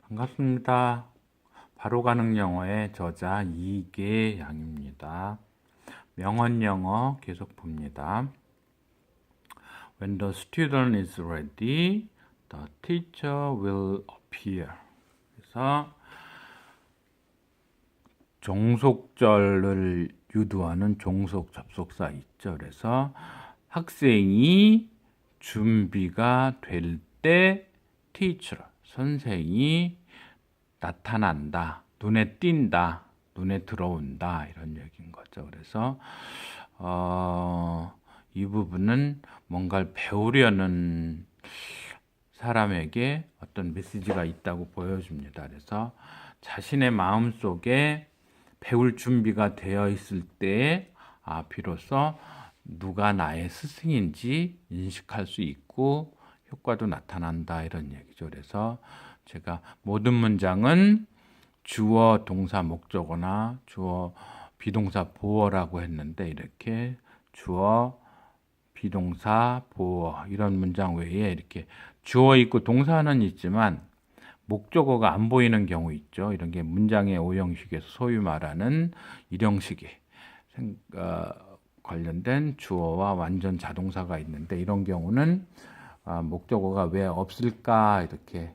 반갑습니다. 바로 가능 영어의 저자 이계양입니다. 명언 영어 계속 봅니다. When the student is ready, the teacher will appear. 그래서 종속절을 유도하는 종속 접속사 있죠. 그래서 학생이 준비가 될 때 teacher, 선생이 나타난다, 눈에 띈다, 눈에 들어온다 이런 얘기인 거죠. 그래서 이 부분은 뭔가를 배우려는 사람에게 어떤 메시지가 있다고 보여줍니다. 그래서 자신의 마음속에 배울 준비가 되어 있을 때 비로소 누가 나의 스승인지 인식할 수 있고 효과도 나타난다 이런 얘기죠. 그래서 제가 모든 문장은 주어, 동사, 목적어나 주어, 비동사, 보어라고 했는데 이렇게 주어, 비동사, 보어 이런 문장 외에 이렇게 주어 있고 동사는 있지만 목적어가 안 보이는 경우 있죠. 이런 게 문장의 오형식에서 소위 말하는 일형식에 관련된 주어와 완전 자동사가 있는데 이런 경우는 목적어가 왜 없을까 이렇게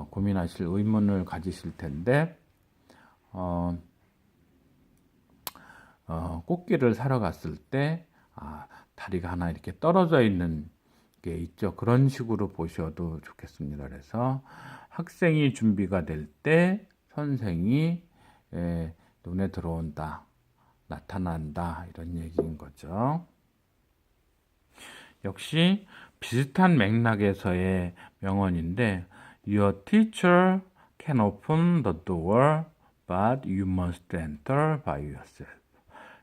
고민하실 의문을 가지실 텐데 꽃길을 사러 갔을 때 다리가 하나 이렇게 떨어져 있는 게 있죠. 그런 식으로 보셔도 좋겠습니다. 그래서 학생이 준비가 될 때 선생이 눈에 들어온다, 나타난다 이런 얘기인 거죠. 역시 비슷한 맥락에서의 명언인데 Your teacher can open the door, but you must enter by yourself.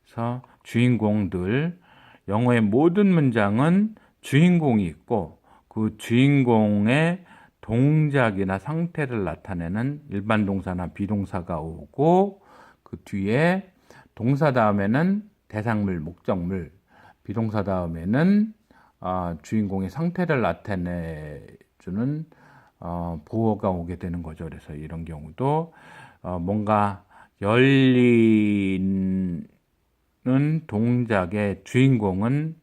그래서 주인공들, 영어의 모든 문장은 주인공이 있고 그 주인공의 동작이나 상태를 나타내는 일반 동사나 비동사가 오고 그 뒤에 동사 다음에는 대상물, 목적물, 비동사 다음에는 주인공의 상태를 나타내주는 보어가 오게 되는 거죠. 그래서 이런 경우도 뭔가 열리는 동작의 주인공은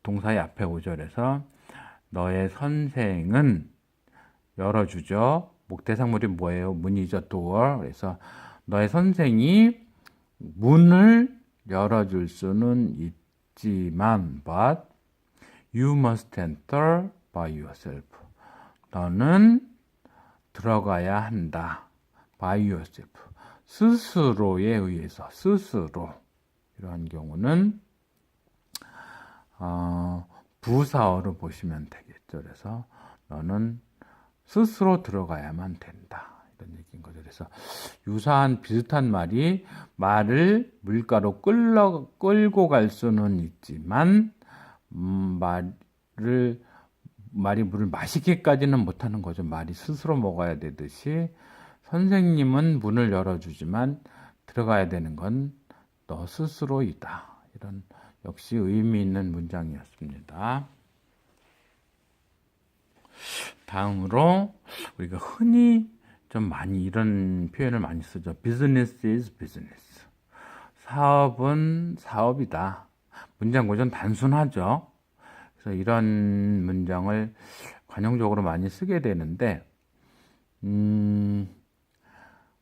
동사의 앞에 오죠. 그래서 너의 선생은 열어주죠. 목대상물이 뭐예요? 문이죠. door. 그래서 너의 선생이 문을 열어줄 수는 있지만 but you must enter by yourself. 너는 들어가야 한다. by yourself. 스스로에 의해서, 스스로. 이러한 경우는 부사어로 보시면 되겠죠. 그래서 너는 스스로 들어가야만 된다. 이런 얘기인 거죠. 그래서 유사한 비슷한 말이 말을 물가로 끌고 갈 수는 있지만 말이 물을 마시기까지는 못하는 거죠. 말이 스스로 먹어야 되듯이 선생님은 문을 열어주지만 들어가야 되는 건 너 스스로이다. 이런 역시 의미 있는 문장이었습니다. 다음으로 우리가 흔히 좀 많이 이런 표현을 많이 쓰죠. Business is business. 사업은 사업이다. 문장 구조는 단순하죠. 그래서 이런 문장을 관용적으로 많이 쓰게 되는데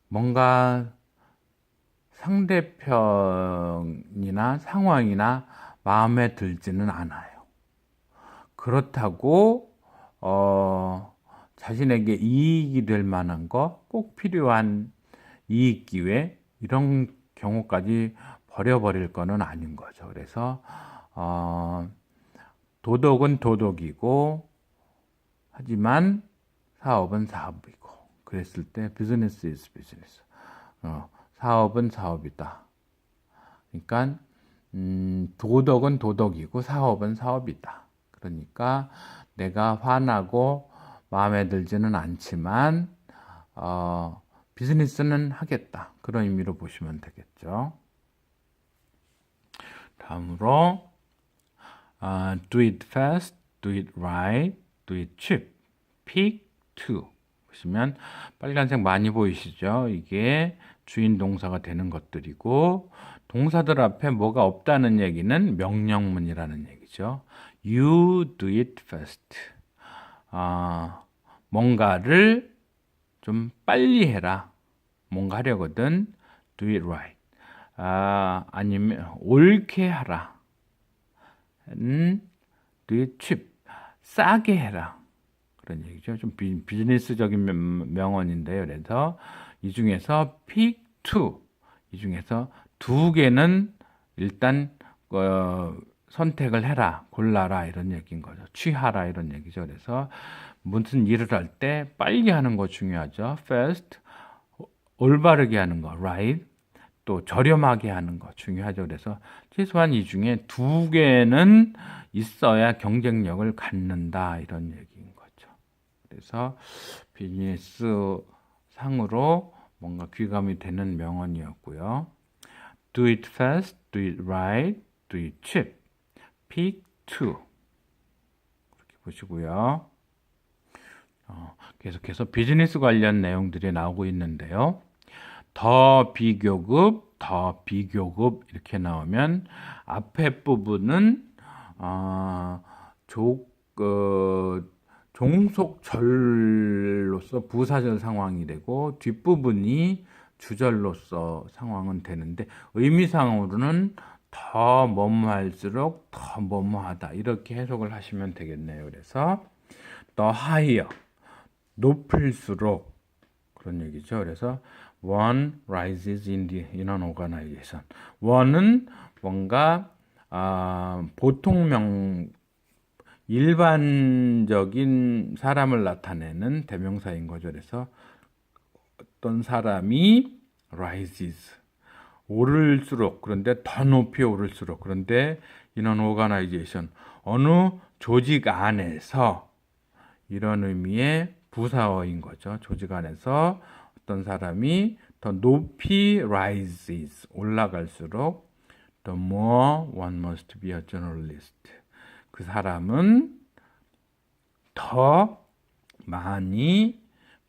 뭔가 상대편이나 상황이나 마음에 들지는 않아요. 그렇다고 자신에게 이익이 될 만한 거, 꼭 필요한 이익 기회 이런 경우까지 버려버릴 거는 아닌 거죠. 그래서 도덕은 도덕이고 하지만 사업은 사업이고 그랬을 때 business is business. 사업은 사업이다. 그러니까 도덕은 도덕이고 사업은 사업이다. 그러니까 내가 화나고 마음에 들지는 않지만 비즈니스는 하겠다. 그런 의미로 보시면 되겠죠. 다음으로 do it fast, do it right, do it cheap. Pick two. 보시면 빨간색 많이 보이시죠? 이게 주인 동사가 되는 것들이고 동사들 앞에 뭐가 없다는 얘기는 명령문이라는 얘기죠. You do it fast. 뭔가를 좀 빨리 해라. 뭔가 하려거든. Do it right. 아니면 옳게 하라. do it cheap. 싸게 해라. 그런 얘기죠. 좀 비즈니스적인 명언인데요. 그래서 이 중에서 pick two. 이 중에서 두 개는 일단 선택을 해라, 골라라 이런 얘기인 거죠. 취하라 이런 얘기죠. 그래서 무슨 일을 할 때 빨리 하는 거 중요하죠. fast, 올바르게 하는 거, right, 또 저렴하게 하는 거 중요하죠. 그래서 최소한 이 중에 두 개는 있어야 경쟁력을 갖는다 이런 얘기인 거죠. 그래서 비즈니스 상으로 뭔가 귀감이 되는 명언이었고요. Do it fast, do it right, do it cheap. Pick two. 그렇게 보시고요. 계속해서 비즈니스 관련 내용들이 나오고 있는데요. 더 비교급, 더 비교급 이렇게 나오면 앞에 부분은 종속절로서 부사절 상황이 되고 뒷부분이 주절로서 상황은 되는데 의미상으로는 더 뭐뭐할수록 더 뭐뭐하다 이렇게 해석을 하시면 되겠네요. 그래서 더 higher 높을수록 그런 얘기죠. 그래서 one rises in an organization. one은 뭔가 보통명 일반적인 사람을 나타내는 대명사인 거죠. 그래서 어떤 사람이 rises 오를수록 그런데 더 높이 오를수록 그런데 in an organization 어느 조직 안에서 이런 의미의 부사어인 거죠. 조직 안에서 어떤 사람이 더 높이 rises 올라갈수록 the more one must be a generalist. 그 사람은 더 많이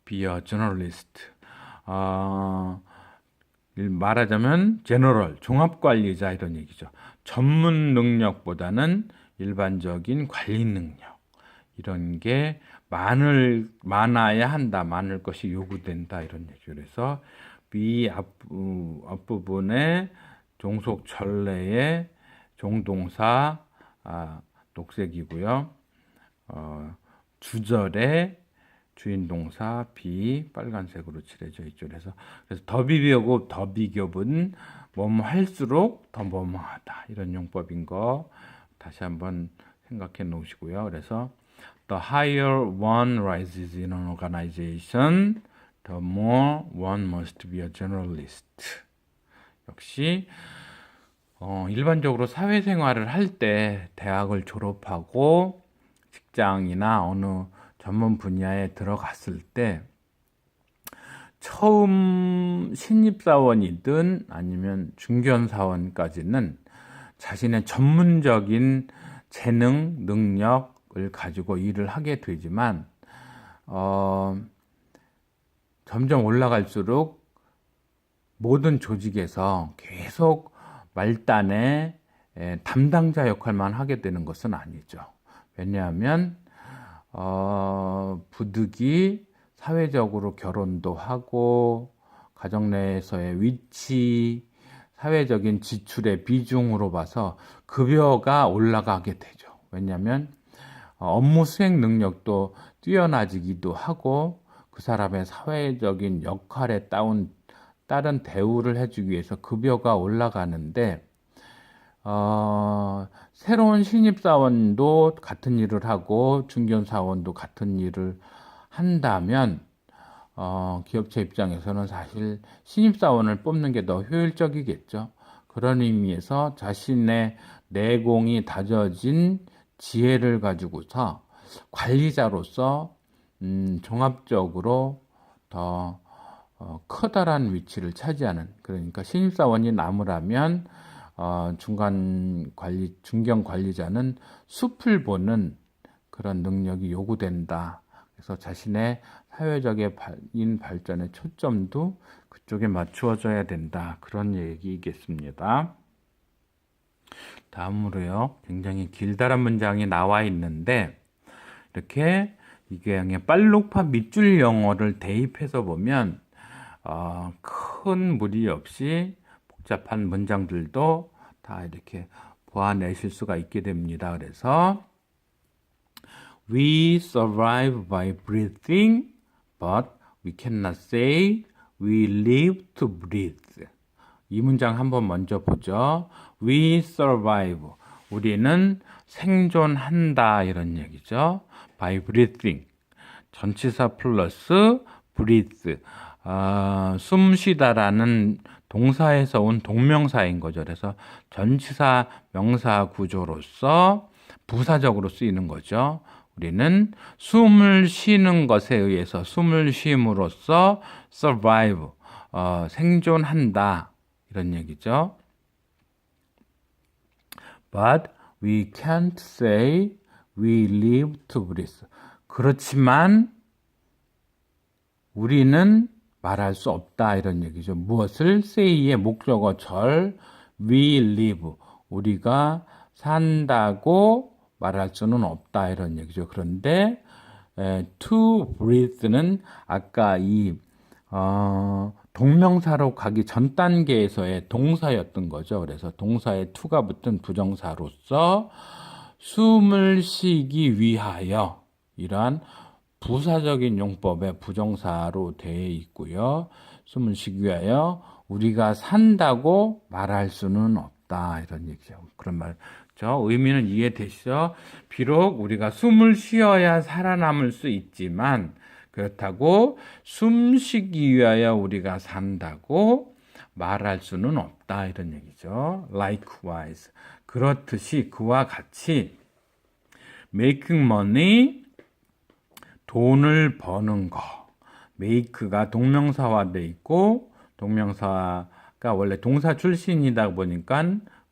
be a generalist. 말하자면 general, 종합관리자 이런 얘기죠. 전문 능력보다는 일반적인 관리 능력 이런 게 많아야 한다, 많을 것이 요구된다 이런 얘기죠. 그래서 이 앞부분에 종속 전래의 종동사 녹색이고요. 주절에 주인 동사 be 빨간색으로 칠해져 있죠. 그래서 더 비교급, 더 비교급은 뭐뭐 할수록 더 뭐뭐하다 이런 용법인 거 다시 한번 생각해 놓으시고요. 그래서 the higher one rises in an organization, the more one must be a generalist. 역시 일반적으로 사회생활을 할 때 대학을 졸업하고 직장이나 어느 전문 분야에 들어갔을 때 처음 신입사원이든 아니면 중견사원까지는 자신의 전문적인 재능, 능력을 가지고 일을 하게 되지만 점점 올라갈수록 모든 조직에서 계속 말단의 담당자 역할만 하게 되는 것은 아니죠. 왜냐하면 부득이 사회적으로 결혼도 하고 가정 내에서의 위치, 사회적인 지출의 비중으로 봐서 급여가 올라가게 되죠. 왜냐하면 업무 수행 능력도 뛰어나지기도 하고 그 사람의 사회적인 역할에 따른 대우를 해주기 위해서 급여가 올라가는데 새로운 신입사원도 같은 일을 하고 중견사원도 같은 일을 한다면 기업체 입장에서는 사실 신입사원을 뽑는 게 더 효율적이겠죠. 그런 의미에서 자신의 내공이 다져진 지혜를 가지고서 관리자로서 종합적으로 더 커다란 위치를 차지하는, 그러니까 신입사원이 남으라면 중견 관리자는 숲을 보는 그런 능력이 요구된다. 그래서 자신의 사회적인 발전의 초점도 그쪽에 맞추어져야 된다. 그런 얘기겠습니다. 다음으로요. 굉장히 길다란 문장이 나와 있는데 이렇게 이게 그냥 빨록파 밑줄 영어를 대입해서 보면 큰 무리 없이 복잡한 문장들도 다 이렇게 보아내실 수가 있게 됩니다. 그래서 We survive by breathing, but we cannot say we live to breathe. 이 문장 한번 먼저 보죠. We survive. 우리는 생존한다 이런 얘기죠. By breathing. 전치사 플러스 breathe. 숨 쉬다라는 동사에서 온 동명사인 거죠. 그래서 전치사 명사 구조로서 부사적으로 쓰이는 거죠. 우리는 숨을 쉬는 것에 의해서 숨을 쉼으로써 survive, 생존한다 이런 얘기죠. But we can't say we live to breathe. 그렇지만 우리는 말할 수 없다 이런 얘기죠. 무엇을? say의 목적어 절 we live. 우리가 산다고 말할 수는 없다 이런 얘기죠. 그런데 to breathe는 아까 이 동명사로 가기 전 단계에서의 동사였던 거죠. 그래서 동사에 to가 붙은 부정사로서 숨을 쉬기 위하여 이러한 부사적인 용법의 부정사로 되어 있고요. 숨을 쉬기 위하여 우리가 산다고 말할 수는 없다 이런 얘기죠. 그런 말죠. 의미는 이해되시죠? 비록 우리가 숨을 쉬어야 살아남을 수 있지만 그렇다고 숨 쉬기 위하여 우리가 산다고 말할 수는 없다 이런 얘기죠. Likewise. 그렇듯이 그와 같이 making money 돈을 버는 거. make가 동명사화돼 있고 동명사가 원래 동사 출신이다 보니까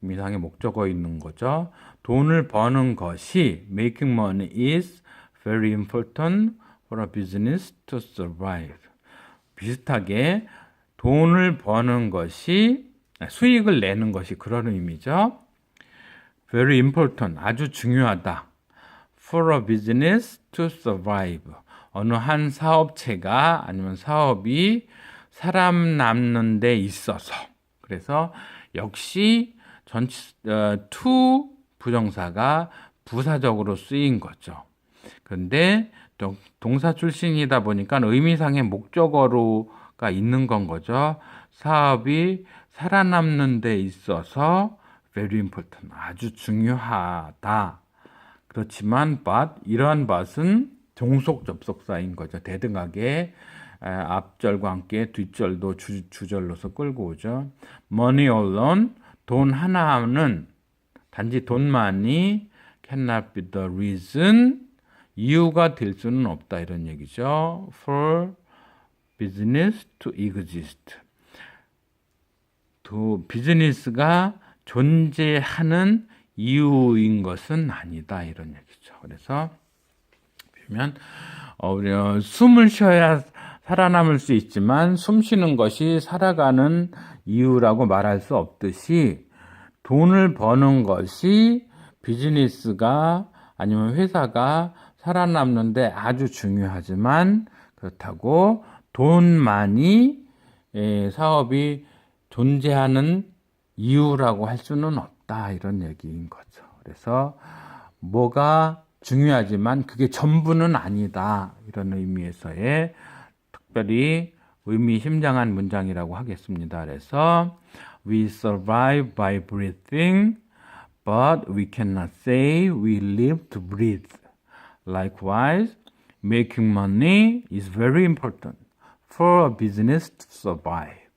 의미상의 목적어 있는 거죠. 돈을 버는 것이 making money is very important for a business to survive. 비슷하게 돈을 버는 것이 수익을 내는 것이 그런 의미죠. very important 아주 중요하다. for a business to survive. 어느 한 사업체가 아니면 사업이 살아남는 데 있어서. 그래서 역시 to 부정사가 부사적으로 쓰인 거죠. 그런데 동사 출신이다 보니까 의미상의 목적어로가 있는 건 거죠. 사업이 살아남는 데 있어서 very important, 아주 중요하다. 그렇지만 but, 이러한 but은 종속 접속사인 거죠. 대등하게 앞절과 함께 뒷절도 주절로서 끌고 오죠. money alone, 돈 하나는 단지 돈만이 cannot be the reason, 이유가 될 수는 없다 이런 얘기죠. for business to exist. 비즈니스가 존재하는 이유인 것은 아니다 이런 얘기죠. 그래서 보면 숨을 쉬어야 살아남을 수 있지만 숨 쉬는 것이 살아가는 이유라고 말할 수 없듯이 돈을 버는 것이 비즈니스가 아니면 회사가 살아남는데 아주 중요하지만 그렇다고 돈만이 사업이 존재하는 이유라고 할 수는 없다 이런 얘기인 거죠. 그래서 뭐가 중요하지만 그게 전부는 아니다 이런 의미에서의 특별히 의미심장한 문장이라고 하겠습니다. 그래서 We survive by breathing, but we cannot say we live to breathe. Likewise, making money is very important for a business to survive,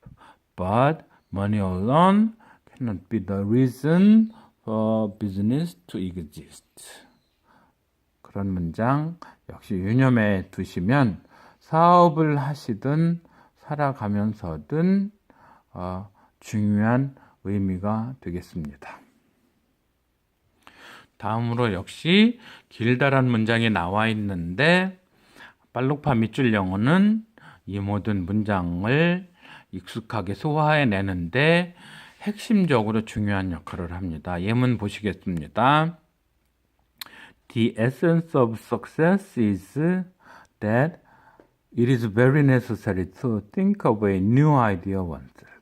but money alone cannot be the reason for business to exist. 그런 문장 역시 유념해 두시면 사업을 하시든 살아가면서든 중요한 의미가 되겠습니다. 다음으로 역시 길다란 문장이 나와 있는데 빨록파 밑줄 영어는 이 모든 문장을 익숙하게 소화해내는데 핵심적으로 중요한 역할을 합니다. 예문 보시겠습니다. The essence of success is that it is very necessary to think of a new idea oneself.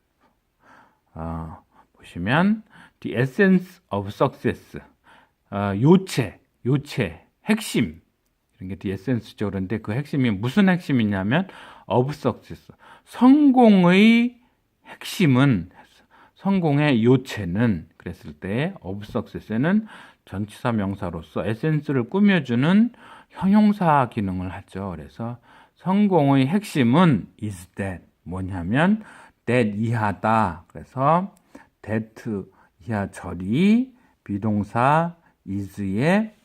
보시면 The essence of success, 요체, 핵심, 이런 게 The essence죠. 그런데 그 핵심이 무슨 핵심이냐면 of success, 성공의 핵심은, 성공의 요체는, 그랬을 때 of success는 전치사 명사로서 에센스를 꾸며주는 형용사 기능을 하죠. 그래서 성공의 핵심은 is that, 뭐냐면 that 이하다. 그래서 that 이하 절이 비동사 is의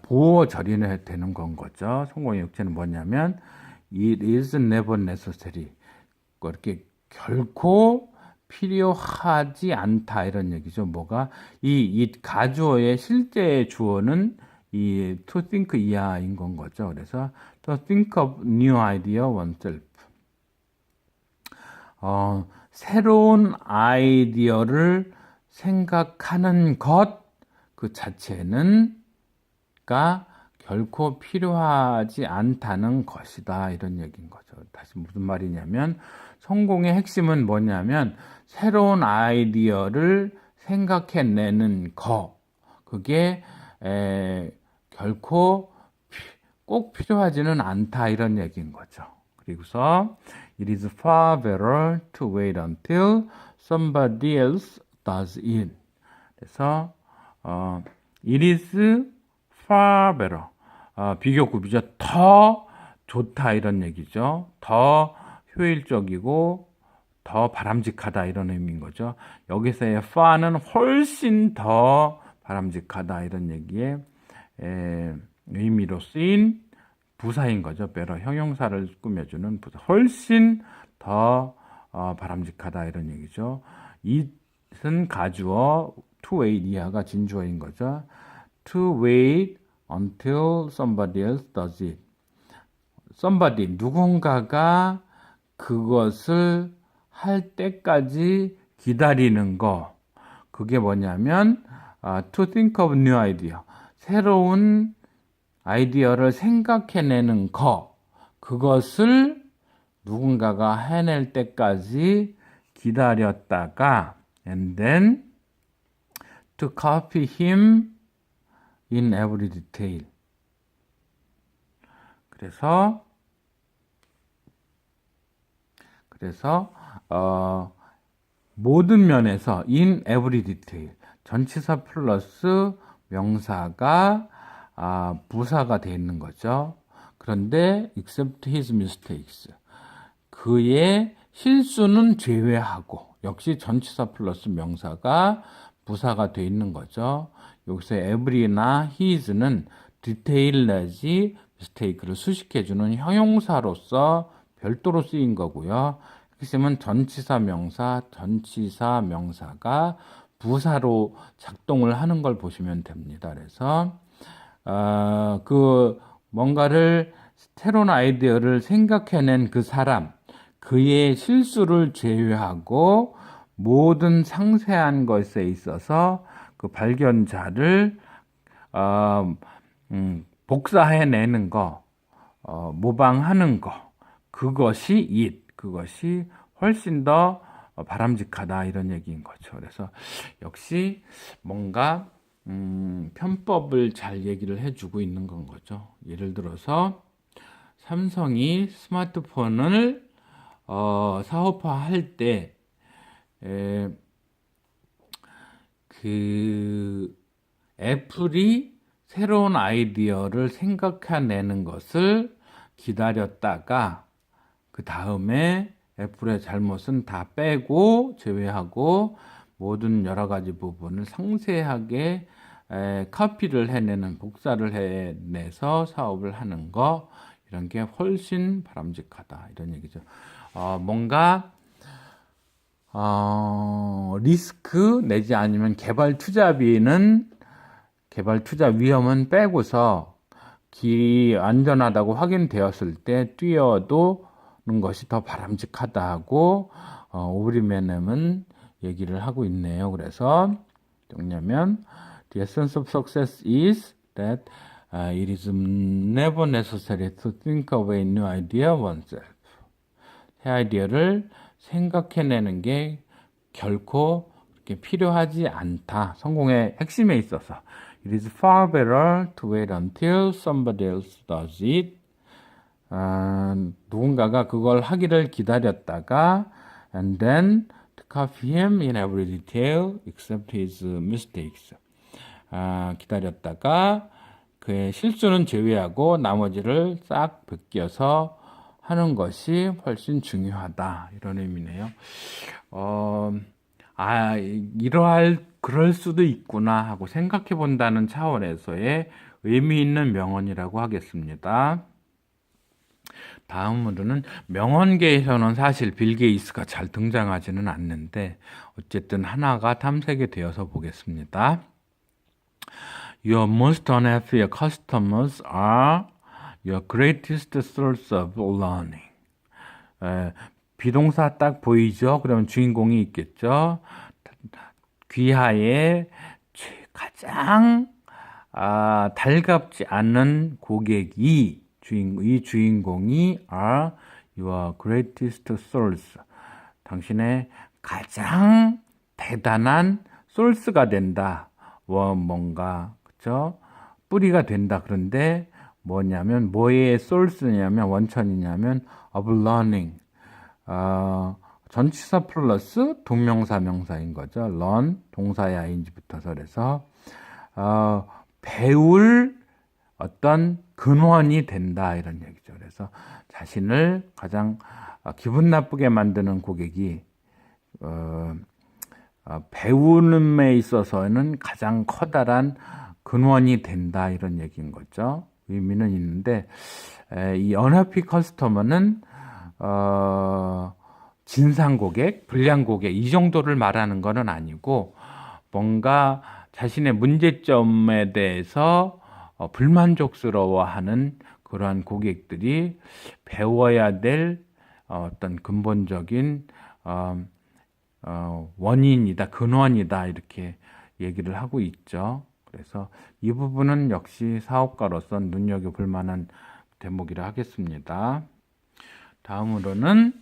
보호 절이 되는 건 거죠. 성공의 요체는 뭐냐면 it is never necessary, 그렇게 결코 필요하지 않다, 이런 얘기죠. 뭐가 이 가주어의 실제 주어는 이 to think 이하인 건 거죠. 그래서 to think of new idea oneself, 새로운 아이디어를 생각하는 것 그 자체는 결코 필요하지 않다는 것이다, 이런 얘기인 거죠. 다시 무슨 말이냐면 성공의 핵심은 뭐냐면 새로운 아이디어를 생각해내는 거, 그게 결코 꼭 필요하지는 않다, 이런 얘기인 거죠. 그리고서 it is far better to wait until somebody else does it. 그래서 it is far better, 비교급이죠. 더 좋다, 이런 얘기죠. 더 효율적이고 더 바람직하다, 이런 의미인 거죠. 여기서의 far는 훨씬 더 바람직하다, 이런 얘기의 의미로 쓰인 부사인 거죠. better, 형용사를 꾸며주는 부사. 훨씬 더 바람직하다, 이런 얘기죠. it은 가주어, to wait 이하가 진주어인 거죠. to wait until somebody else does it. somebody, 누군가가 그것을 할 때까지 기다리는 거, 그게 뭐냐면 to think of new idea, 새로운 아이디어를 생각해내는 거, 그것을 누군가가 해낼 때까지 기다렸다가 and then to copy him in every detail. 그래서 모든 면에서 in every detail, 전치사 플러스 명사가 부사가 되어 있는 거죠. 그런데 except his mistakes, 그의 실수는 제외하고, 역시 전치사 플러스 명사가 부사가 되어 있는 거죠. 여기서 every나 his는 detail 내지 mistake를 수식해주는 형용사로서 별도로 쓰인 거고요. 핵심은 전치사 명사가 부사로 작동을 하는 걸 보시면 됩니다. 그래서 뭔가를 새로운 아이디어를 생각해낸 그 사람, 그의 실수를 제외하고 모든 상세한 것에 있어서 그 발견자를 복사해내는 거, 모방하는 거, 그것이 훨씬 더 바람직하다, 이런 얘기인 거죠. 그래서 역시 뭔가 편법을 잘 얘기를 해주고 있는 건 거죠. 예를 들어서 삼성이 스마트폰을 사업화할 때 애플이 새로운 아이디어를 생각해내는 것을 기다렸다가 그 다음에 애플의 잘못은 다 빼고 제외하고 모든 여러 가지 부분을 상세하게 카피를 해내는, 복사를 해내서 사업을 하는 거, 이런 게 훨씬 바람직하다, 이런 얘기죠. 뭔가 리스크 내지 아니면 개발 투자 위험은 빼고서 길이 안전하다고 확인되었을 때 뛰어도는 것이 더 바람직하다 하고 오브리맨은 얘기를 하고 있네요. 그래서 뭐냐면 The essence of success is that it is never necessary to think of a new idea oneself. 새 아이디어를 생각해내는 게 결코 그렇게 필요하지 않다. 성공의 핵심에 있어서. It is far better to wait until somebody else does it. 누군가가 그걸 하기를 기다렸다가 and then to copy him in every detail except his mistakes. 기다렸다가 그의 실수는 제외하고 나머지를 싹 벗겨서 하는 것이 훨씬 중요하다. 이런 의미네요. 그럴 수도 있구나 하고 생각해 본다는 차원에서의 의미 있는 명언이라고 하겠습니다. 다음으로는 명언계에서는 사실 빌 게이츠가 잘 등장하지는 않는데 어쨌든 하나가 탐색이 되어서 보겠습니다. Your most unhappy customers are your greatest source of learning. 비동사 딱 보이죠? 그러면 주인공이 있겠죠? 귀하의 가장 달갑지 않은 고객이 이 주인공이 are your greatest source. 당신의 가장 대단한 source가 된다. 뭔가 그죠? 뿌리가 된다. 그런데 뭐냐면 뭐의 source냐면 원천이냐면 of learning. 전치사 플러스 동명사 명사인 거죠. learn 동사의 ing부터 붙어서 그래서 배울 어떤 근원이 된다 이런 얘기죠. 그래서 자신을 가장 기분 나쁘게 만드는 고객이 배우는에 있어서는 가장 커다란 근원이 된다 이런 얘기인 거죠. 의미는 있는데 이 unhappy customer는 진상 고객, 불량 고객 이 정도를 말하는 것은 아니고 뭔가 자신의 문제점에 대해서 불만족스러워하는 그러한 고객들이 배워야 될 어떤 근본적인 원인이다, 근원이다 이렇게 얘기를 하고 있죠. 그래서 이 부분은 역시 사업가로서 눈여겨볼 만한 대목이라 하겠습니다. 다음으로는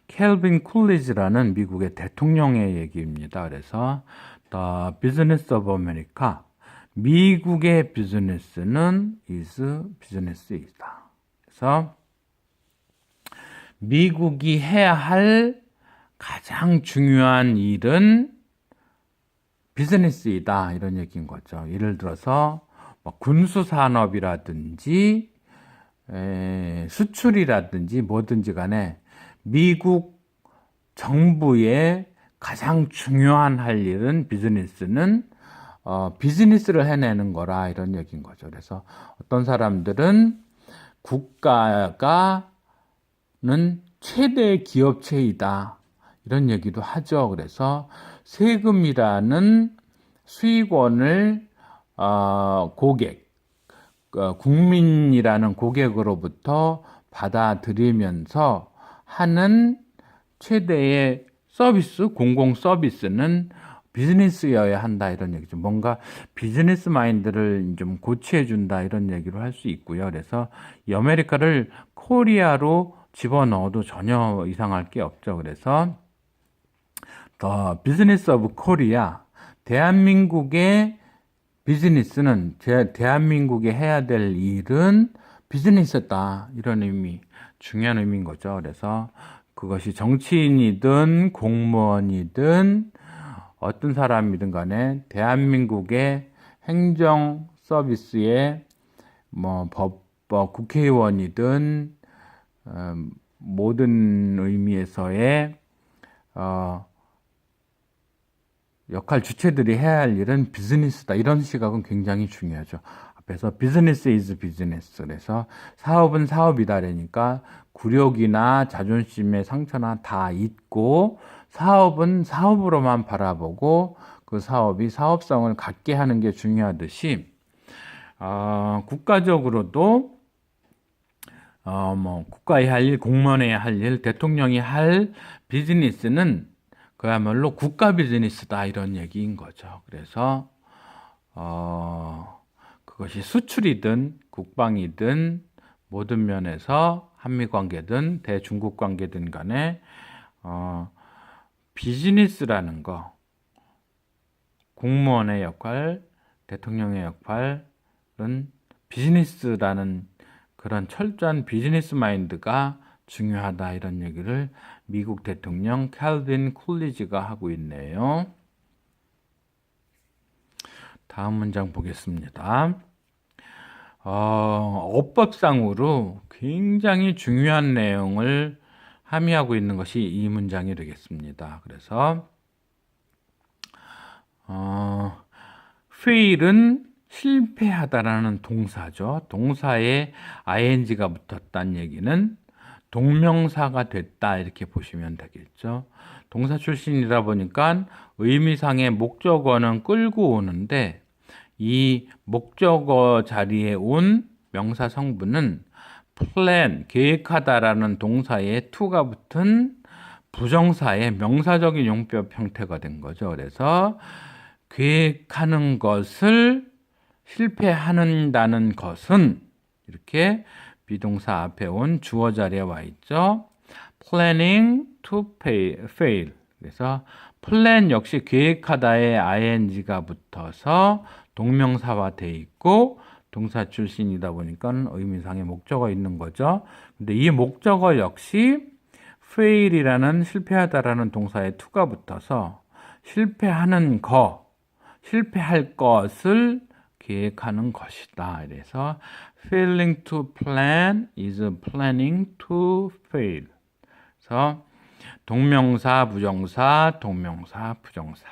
켈빈 쿨리지라는 미국의 대통령의 얘기입니다. 그래서 The Business of America, 미국의 비즈니스는 is business이다. 그래서 미국이 해야 할 가장 중요한 일은 비즈니스이다 이런 얘기인 거죠. 예를 들어서 군수산업이라든지 수출이라든지 뭐든지 간에 미국 정부의 가장 중요한 할 일은 비즈니스는 비즈니스를 해내는 거라 이런 얘기인 거죠. 그래서 어떤 사람들은 국가는 최대 기업체이다 이런 얘기도 하죠. 그래서 세금이라는 수익원을 국민이라는 고객으로부터 받아들이면서 하는 최대의 서비스, 공공 서비스는 비즈니스여야 한다 이런 얘기죠. 뭔가 비즈니스 마인드를 좀 고치해준다 이런 얘기를 할 수 있고요. 그래서 이 아메리카를 코리아로 집어넣어도 전혀 이상할 게 없죠. 그래서 The Business of Korea, 대한민국의 비즈니스는 대한민국이 해야 될 일은 비즈니스다 이런 의미, 중요한 의미인 거죠. 그래서 그것이 정치인이든 공무원이든 어떤 사람이든 간에 대한민국의 행정 서비스에 국회의원이든 모든 의미에서의 역할 주체들이 해야 할 일은 비즈니스다. 이런 시각은 굉장히 중요하죠. 앞에서 비즈니스 is 비즈니스. 그래서 사업은 사업이다. 그러니까 굴욕이나 자존심의 상처나 다 잊고 사업은 사업으로만 바라보고 그 사업이 사업성을 갖게 하는 게 중요하듯이 국가적으로도 국가에 할 일, 공무원이 할 일, 대통령이 할 비즈니스는 그야말로 국가 비즈니스다 이런 얘기인 거죠. 그래서 그것이 수출이든 국방이든 모든 면에서 한미 관계든 대중국 관계든 간에 비즈니스라는 거, 공무원의 역할, 대통령의 역할은 비즈니스라는 그런 철저한 비즈니스 마인드가 중요하다 이런 얘기를 미국 대통령 캘빈 쿨리지가 하고 있네요. 다음 문장 보겠습니다. 어법상으로 굉장히 중요한 내용을 함의하고 있는 것이 이 문장이 되겠습니다. 그래서 fail은 실패하다라는 동사죠. 동사에 ing가 붙었다는 얘기는 동명사가 됐다 이렇게 보시면 되겠죠. 동사 출신이다 보니까 의미상의 목적어는 끌고 오는데 이 목적어 자리에 온 명사 성분은 plan, 계획하다라는 동사에 to가 붙은 부정사의 명사적인 용법 형태가 된 거죠. 그래서 계획하는 것을 실패한다는 것은 이렇게 비동사 앞에 온 주어 자리에 와 있죠. planning to fail. 그래서 plan 역시 계획하다에 ing가 붙어서 동명사화 돼 있고 동사 출신이다 보니까 의미상의 목적어 있는 거죠. 근데 이 목적어 역시 fail이라는 실패하다라는 동사에 to가 붙어서 실패하는 거, 실패할 것을 계획하는 것이다. 그래서 failing to plan is planning to fail. 그래서 동명사, 부정사, 동명사, 부정사.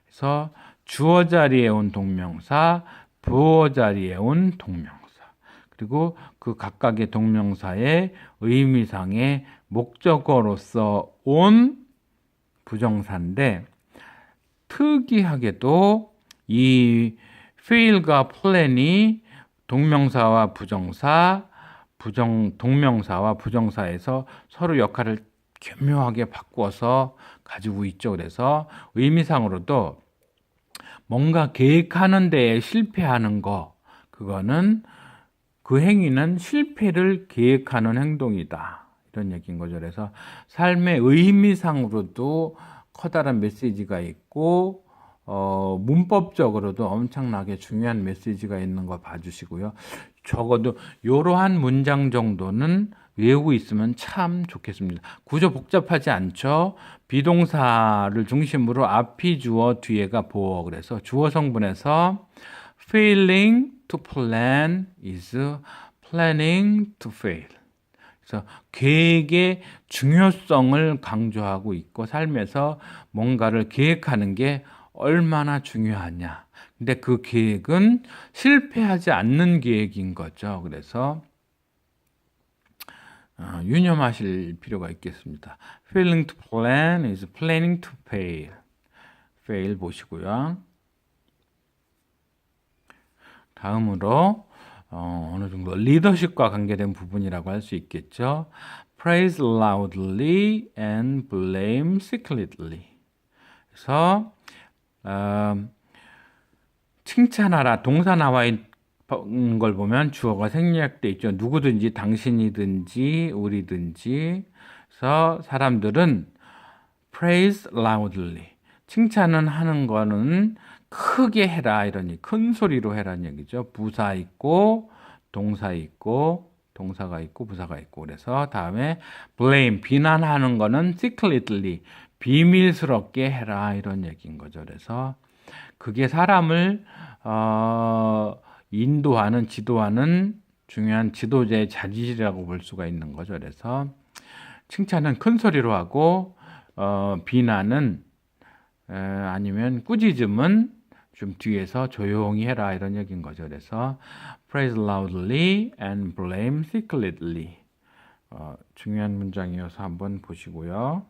그래서 주어 자리에 온 동명사, 부어 자리에 온 동명사. 그리고 그 각각의 동명사의 의미상의 목적어로서 온 부정사인데 특이하게도 이 fail과 plan이 동명사와 부정사, 동명사와 부정사에서 서로 역할을 교묘하게 바꿔서 가지고 있죠. 그래서 의미상으로도 뭔가 계획하는 데에 실패하는 거, 그거는 그 행위는 실패를 계획하는 행동이다. 이런 얘기인 거죠. 그래서 삶의 의미상으로도 커다란 메시지가 있고 문법적으로도 엄청나게 중요한 메시지가 있는 거 봐주시고요. 적어도 이러한 문장 정도는 외우고 있으면 참 좋겠습니다. 구조 복잡하지 않죠? 비동사를 중심으로 앞이 주어 뒤에가 보어. 그래서 주어 성분에서 failing to plan is planning to fail. 그래서 계획의 중요성을 강조하고 있고 삶에서 뭔가를 계획하는 게 얼마나 중요하냐. 근데 그 계획은 실패하지 않는 계획인 거죠. 그래서 유념하실 필요가 있겠습니다. Failing to plan is planning to fail. fail 보시고요. 다음으로 어느 정도 리더십과 관계된 부분이라고 할 수 있겠죠. Praise loudly and blame secretly. 그래서 칭찬하라 동사 나와 있는 걸 보면 주어가 생략돼 있죠. 누구든지 당신이든지 우리든지. 그래서 사람들은 praise loudly 칭찬은 하는 거는 크게 해라 이러니 큰 소리로 해라는 얘기죠. 부사 있고 동사 있고 동사가 있고 부사가 있고. 그래서 다음에 blame 비난하는 거는 secretly 비밀스럽게 해라 이런 얘기인 거죠. 그래서 그게 사람을 인도하는 지도하는 중요한 지도자의 자질이라고 볼 수가 있는 거죠. 그래서 칭찬은 큰 소리로 하고 비난은 아니면 꾸짖음은 좀 뒤에서 조용히 해라 이런 얘기인 거죠. 그래서 praise loudly and blame secretly 중요한 문장이어서 한번 보시고요.